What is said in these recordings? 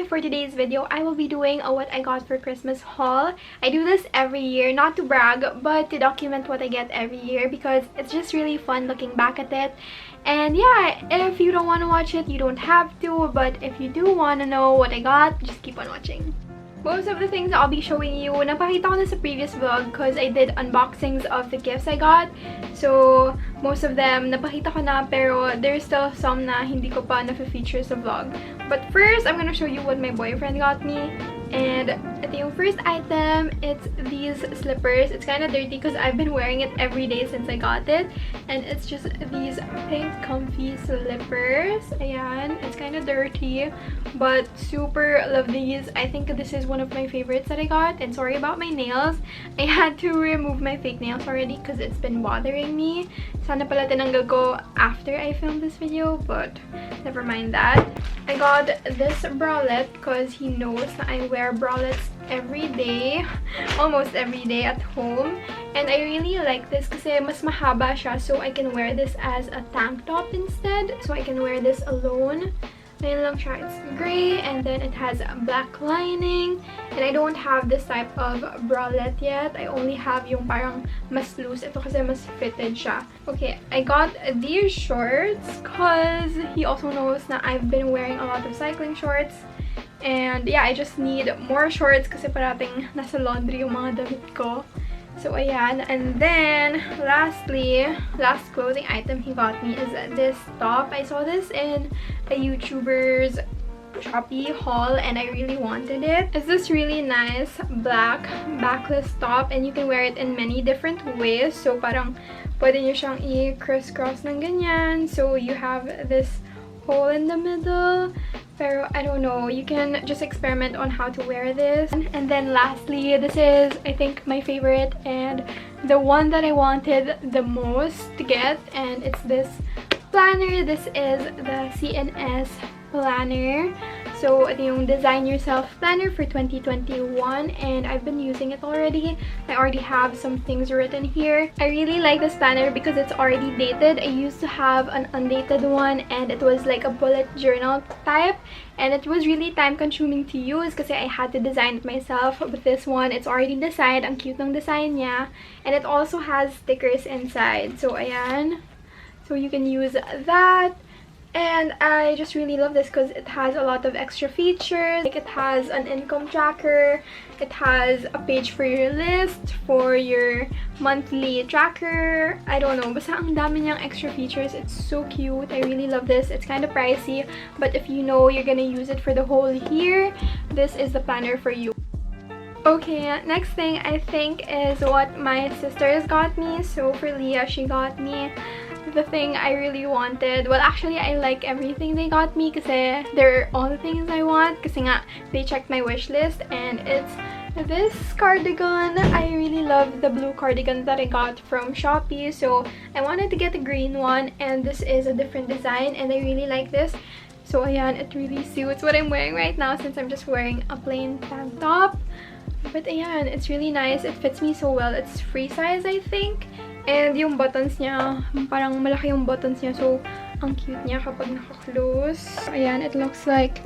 and for today's video, I will be doing a what I got for Christmas haul. I do this every year, not to brag, but to document what I get every year because it's just really fun looking back at it. And yeah, if you don't want to watch it, you don't have to, but if you do want to know what I got, just keep on watching. Most of the things I'll be showing you, napakita ko na sa previous vlog because I did unboxings of the gifts I got. So, most of them napakita ko na, pero there's still some na hindi ko pa na-feature sa vlog. But first, I'm gonna show you what my boyfriend got me. And ito yung first item, it's these slippers. It's kind of dirty because I've been wearing it every day since I got it. And it's just these pink comfy slippers. Ayan, it's kind of dirty, but super love these. I think this is one of my favorites that I got. And sorry about my nails. I had to remove my fake nails already because it's been bothering me. Sana pala tinanggal ko after I filmed this video, but never mind that. I got this bralette because he knows that I wear bralettes every day, almost every day at home. And I really like this kasi mas mahaba siya, so I can wear this as a tank top instead. So I can wear this alone. Ayan lang siya. It's gray and then it has a black lining. And I don't have this type of bralette yet. I only have yung parang mas loose. Ito kasi mas fitted siya. Okay, I got these shorts because he also knows na I've been wearing a lot of cycling shorts. And yeah, I just need more shorts kasi parating nasa laundry yung mga damit ko. So ayan, and then lastly, last clothing item he got me is this top. I saw this in a YouTuber's Shopee haul and I really wanted it. It's this really nice black backless top and you can wear it in many different ways. So parang pwede nyo siyang i-crisscross ng ganyan. So you have this hole in the middle. Pero I don't know, you can just experiment on how to wear this. And then lastly, this is I think my favorite and the one that I wanted the most to get, and it's this planner. This is the Cns Planner. So ito yung Design Yourself Planner for 2021 and I've been using it already. I already have some things written here. I really like this planner because it's already dated. I used to have an undated one and it was like a bullet journal type and it was really time consuming to use kasi I had to design it myself. But this one, it's already designed. Ang cute ng design niya. And it also has stickers inside. So ayan. So you can use that. And I just really love this because it has a lot of extra features. Like it has an income tracker, it has a page for your list, for your monthly tracker. I don't know, basta ang dami niyang extra features. It's so cute. I really love this. It's kind of pricey, but if you know you're gonna use it for the whole year, this is the planner for you. Okay, next thing I think is what my sisters got me. So for Leah, she got me the thing I really wanted. Well, actually, I like everything they got me kasi they're all the things I want kasi nga they checked my wish list and it's this cardigan. I really love the blue cardigan that I got from Shopee, so I wanted to get a green one and this is a different design and I really like this. So ayan, it really suits what I'm wearing right now since I'm just wearing a plain tank top. But ayan, it's really nice. It fits me so well. It's free size, I think. And yung buttons niya, parang malaki yung buttons niya. So, ang cute niya kapag naka-close. Ayan, it looks like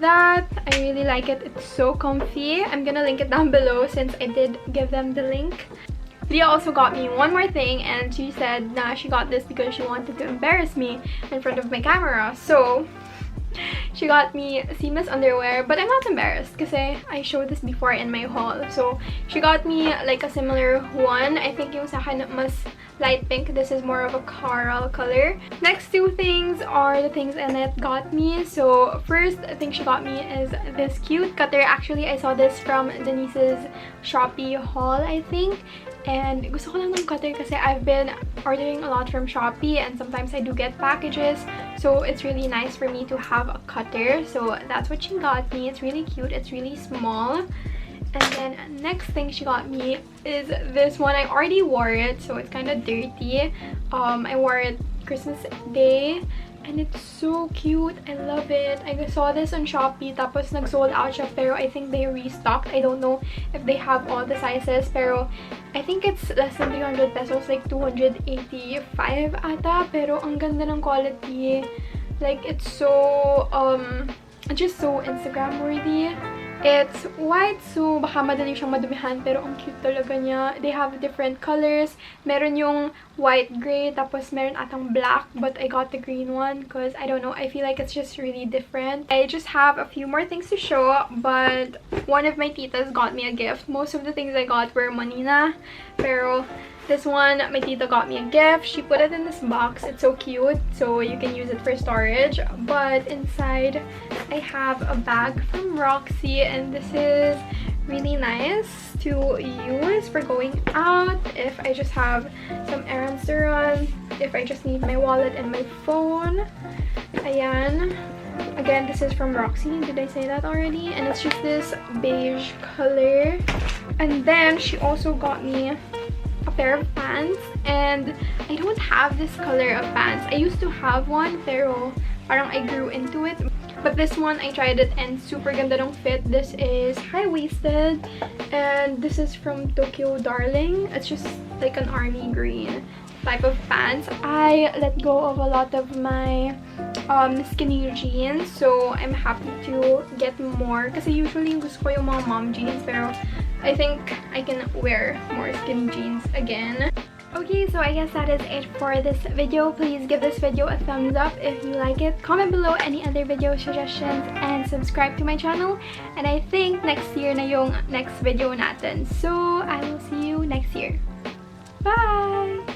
that. I really like it. It's so comfy. I'm gonna link it down below since I did give them the link. Leah also got me one more thing and she said na she got this because she wanted to embarrass me in front of my camera. So, she got me seamless underwear, but I'm not embarrassed kasi I showed this before in my haul. So, she got me like a similar one. I think yung sa akin mas light pink. This is more of a coral color. Next two things are the things Annette got me. So, first thing she got me is this cute cutter. Actually, I saw this from Denise's Shopee haul, I think. And gusto ko lang ng cutter kasi I've been ordering a lot from Shopee and sometimes I do get packages. So it's really nice for me to have a cutter. So that's what she got me. It's really cute. It's really small. And then next thing she got me is this one. I already wore it, so it's kind of dirty. I wore it Christmas Day. And it's so cute. I love it. I saw this on Shopee. Tapos nag-sold out siya. Pero I think they restocked. I don't know if they have all the sizes. Pero I think it's less than 300 pesos. Like 285 ata. Pero ang ganda ng quality. Like it's so It's just so Instagram worthy. It's white, so baka madali siyang madumihan, pero ang cute talaga niya. They have different colors. Meron yung white, gray, tapos meron atang black, but I got the green one because, I don't know, I feel like it's just really different. I just have a few more things to show, but one of my titas got me a gift. Most of the things I got were money na, pero this one, my tita got me a gift. She put it in this box. It's so cute, so you can use it for storage. But inside, I have a bag from Roxy, and this is really nice to use for going out, if I just have some errands to run, if I just need my wallet and my phone. Ayan. Again, this is from Roxy. Did I say that already? And it's just this beige color. And then she also got me a pair of pants, and I don't have this color of pants. I used to have one, pero parang I grew into it. But this one, I tried it and super ganda ng fit. This is high-waisted, and this is from Tokyo Darling. It's just like an army green type of pants. I let go of a lot of my skinny jeans, so I'm happy to get more. Kasi usually gusto ko yung mga mom jeans, pero I think I can wear more skinny jeans again. Okay, so I guess that is it for this video. Please give this video a thumbs up if you like it. Comment below any other video suggestions and subscribe to my channel. And I think next year na yung next video natin. So I will see you next year. Bye!